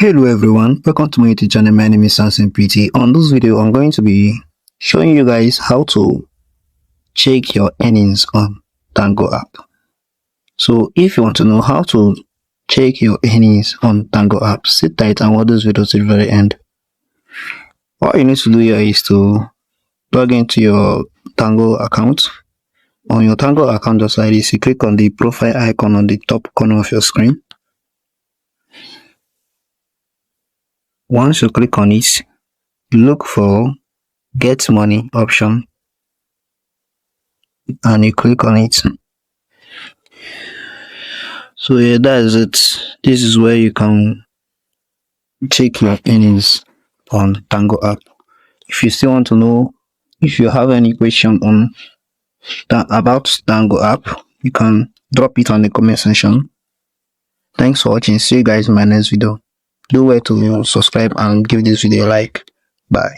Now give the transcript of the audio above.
Hello everyone, welcome to my YouTube channel. My name is Samson Pretty. On this video, I'm going to be showing you guys how to check your earnings on Tango app. So if you want to know how to check your earnings on Tango app, sit tight and watch this video to the very end. What you need to do here is to log into your Tango account. On your Tango account, just like this, you click on the profile icon on the top corner of your screen. Once you click on it, look for get money option and you click on it. So yeah, that is it. This is where you can check your earnings on Tango app. If you still want to know, if you have any question on about Tango app, you can drop it on the comment section. Thanks for watching. See you guys in my next video. Do well to subscribe and give this video a like. Bye.